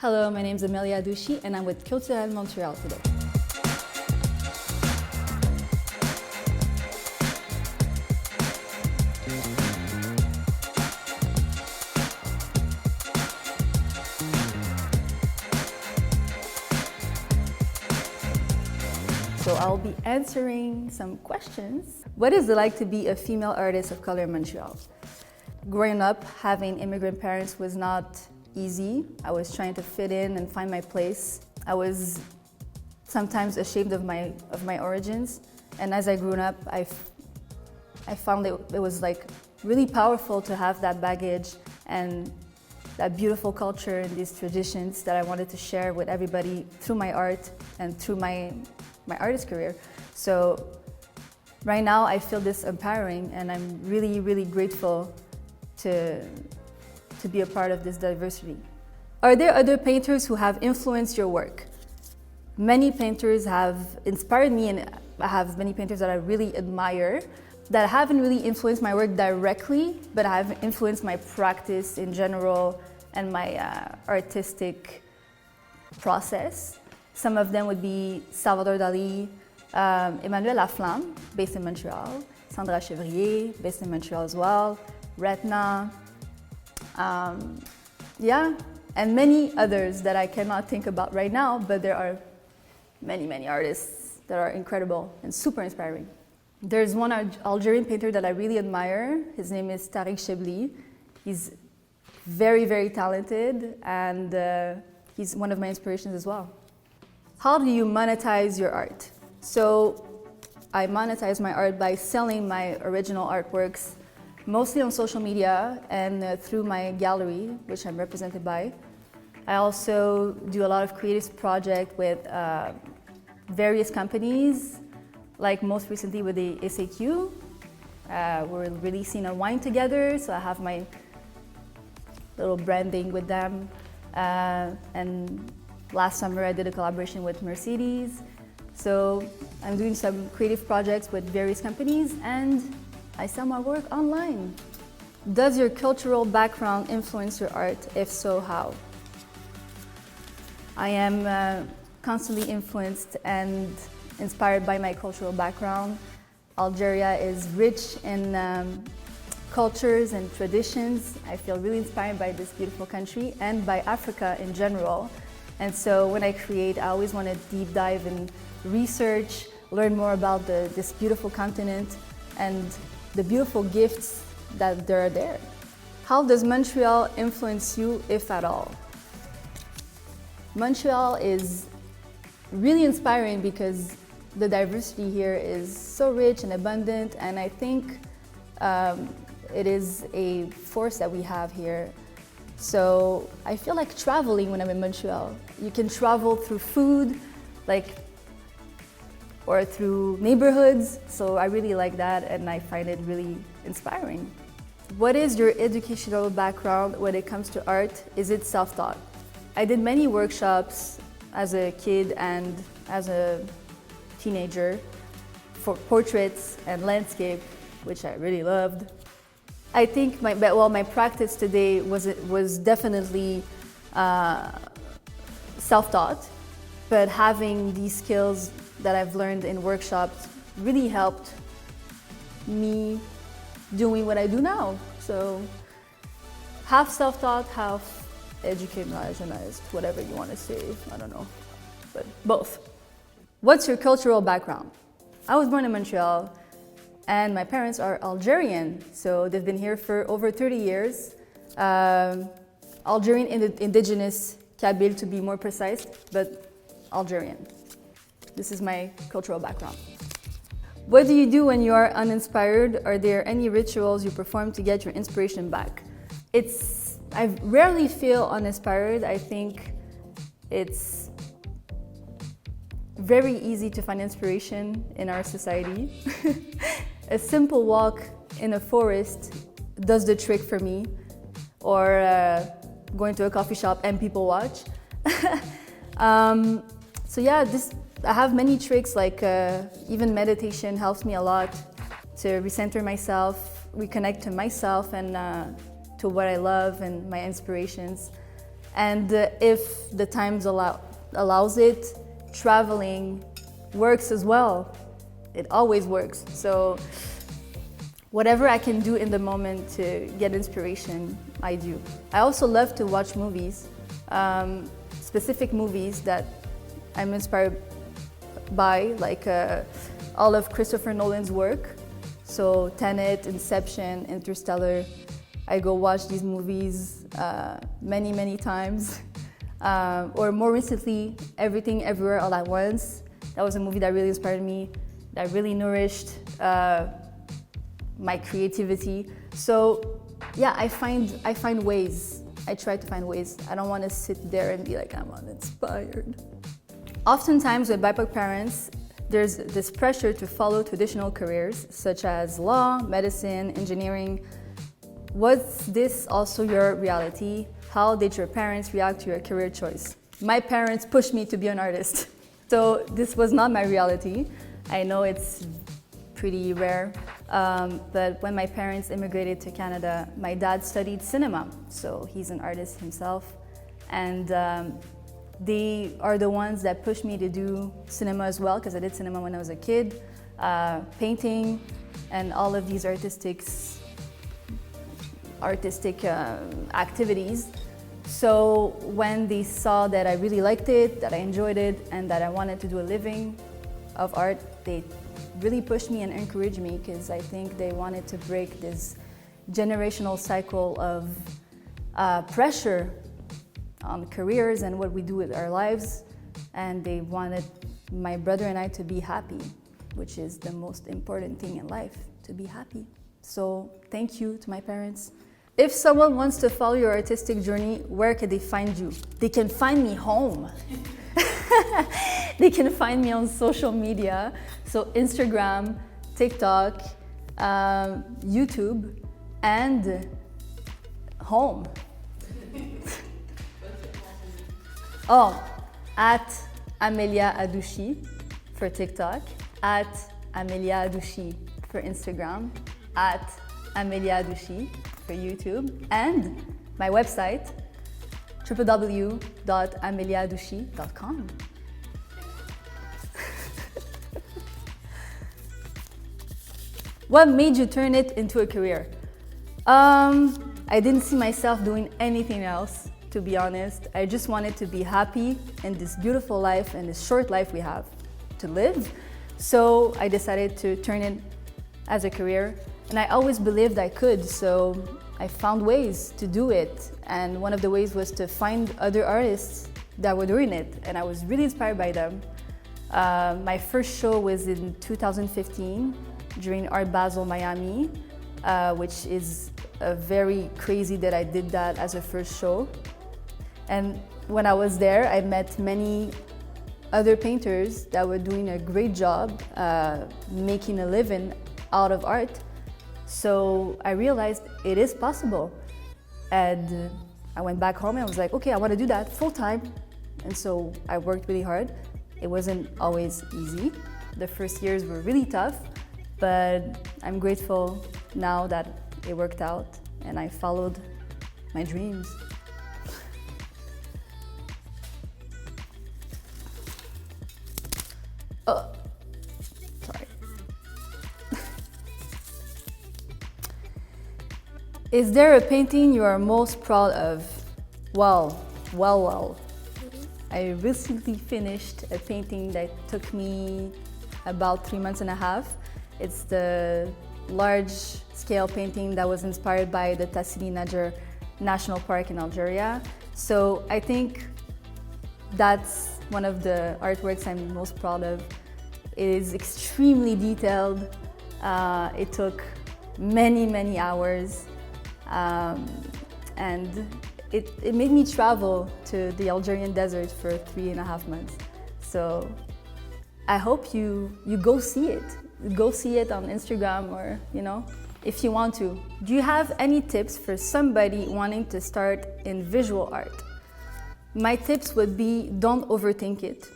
Hello, my name is Amelia Hadouchi and I'm with Cultur'elles Montreal today. So I'll be answering some questions. What is it like to be a female artist of color in Montreal? Growing up, having immigrant parents was not easy. I was trying to fit in and find my place. I was sometimes ashamed of my origins. And as I grew up, I found it was like really powerful to have that baggage and that beautiful culture and these traditions that I wanted to share with everybody through my art and through my artist career. So right now I feel this empowering and I'm really, really grateful to be a part of this diversity. Are there other painters who have influenced your work? Many painters have inspired me, and I have many painters that I really admire that haven't really influenced my work directly, but have influenced my practice in general and my artistic process. Some of them would be Salvador Dali, Emmanuel Laflamme, based in Montreal, Sandra Chevrier, based in Montreal as well, Retna, and many others that I cannot think about right now, but there are many, many artists that are incredible and super inspiring. There's one Algerian painter that I really admire. His name is Tariq Chebli. He's very, very talented, and he's one of my inspirations as well. How do you monetize your art? So I monetize my art by selling my original artworks mostly on social media and through my gallery, which I'm represented by. I also do a lot of creative projects with various companies, like most recently with the SAQ. We're releasing a wine together, so I have my little branding with them. And last summer I did a collaboration with Mercedes. So I'm doing some creative projects with various companies and I sell my work online. Does your cultural background influence your art? If so, how? I am constantly influenced and inspired by my cultural background. Algeria is rich in cultures and traditions. I feel really inspired by this beautiful country and by Africa in general. And so when I create, I always want to deep dive and research, learn more about this beautiful continent and the beautiful gifts that are there. How does Montreal influence you, if at all? Montreal is really inspiring because the diversity here is so rich and abundant, and I think it is a force that we have here. So I feel like traveling when I'm in Montreal. You can travel through food, or through neighborhoods. So I really like that and I find it really inspiring. What is your educational background when it comes to art? Is it self-taught? I did many workshops as a kid and as a teenager for portraits and landscape, which I really loved. I think my practice today was definitely self-taught, but having these skills that I've learned in workshops really helped me doing what I do now. So half self-taught, half educationalized, whatever you want to say, I don't know, but both. What's your cultural background? I was born in Montreal and my parents are Algerian, so they've been here for over 30 years. Algerian indigenous Kabyle to be more precise, but Algerian. This is my cultural background. What do you do when you are uninspired? Are there any rituals you perform to get your inspiration back? I rarely feel uninspired. I think it's very easy to find inspiration in our society. A simple walk in a forest does the trick for me, or going to a coffee shop and people watch. So yeah, I have many tricks, like even meditation helps me a lot to recenter myself, reconnect to myself and to what I love and my inspirations. And if the times allows it, traveling works as well. It always works. So whatever I can do in the moment to get inspiration, I do. I also love to watch movies, specific movies that I'm inspired by, like all of Christopher Nolan's work. So Tenet, Inception, Interstellar. I go watch these movies many times. Or more recently, Everything Everywhere All at Once. That was a movie that really inspired me, that really nourished my creativity. So yeah, I find ways. I try to find ways. I don't want to sit there and be like, I'm uninspired. Oftentimes with BIPOC parents, there's this pressure to follow traditional careers such as law, medicine, engineering. Was this also your reality? How did your parents react to your career choice? My parents pushed me to be an artist. So this was not my reality. I know it's pretty rare, but when my parents immigrated to Canada, my dad studied cinema, so he's an artist himself. And they are the ones that pushed me to do cinema as well, because I did cinema when I was a kid, painting, and all of these artistic activities. So when they saw that I really liked it, that I enjoyed it, and that I wanted to do a living of art, they really pushed me and encouraged me, because I think they wanted to break this generational cycle of pressure on careers and what we do with our lives. And they wanted my brother and I to be happy, which is the most important thing in life, to be happy. So thank you to my parents. If someone wants to follow your artistic journey, where can they find you? They can find me home. They can find me on social media, so Instagram, TikTok, YouTube, and home. Oh, at Amelia Hadouchi for TikTok, at Amelia Hadouchi for Instagram, at Amelia Hadouchi for YouTube, and my website, www.ameliahadouchi.com. What made you turn it into a career? I didn't see myself doing anything else, to be honest. I just wanted to be happy in this beautiful life and this short life we have to live. So I decided to turn it as a career. And I always believed I could, so I found ways to do it. And one of the ways was to find other artists that were doing it, and I was really inspired by them. My first show was in 2015 during Art Basel Miami, which is very crazy that I did that as a first show. And when I was there, I met many other painters that were doing a great job making a living out of art. So I realized it is possible. And I went back home and I was like, okay, I want to do that full time. And so I worked really hard. It wasn't always easy. The first years were really tough, but I'm grateful now that it worked out and I followed my dreams. Oh, sorry. Is there a painting you are most proud of? Well. I recently finished a painting that took me about 3 months and a half. It's the large-scale painting that was inspired by the Tassili Nadjer National Park in Algeria. So I think that's one of the artworks I'm most proud of. It is extremely detailed. It took many hours. And it made me travel to the Algerian desert for 3.5 months. So I hope you go see it. Go see it on Instagram or, if you want to. Do you have any tips for somebody wanting to start in visual art? My tips would be, don't overthink it.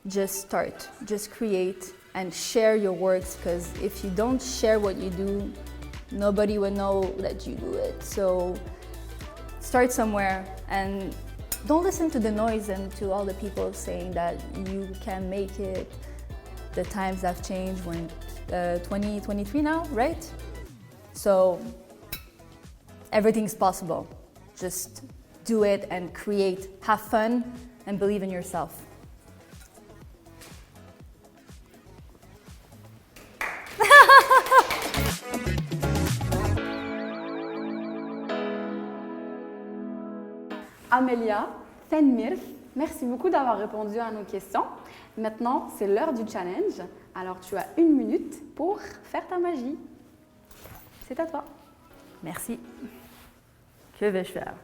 Just start, just create and share your works, because if you don't share what you do, nobody will know that you do it. So start somewhere, and don't listen to the noise and to all the people saying that you can make it. The times have changed. We're in 2023 now, right? So everything's possible. Just do it and create, have fun, and believe in yourself. Amelia, Fenmirf, merci beaucoup d'avoir répondu à nos questions. Maintenant, c'est l'heure du challenge. Alors, tu as 1 minute pour faire ta magie. C'est à toi. Merci. Que vais-je faire?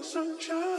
Sunshine.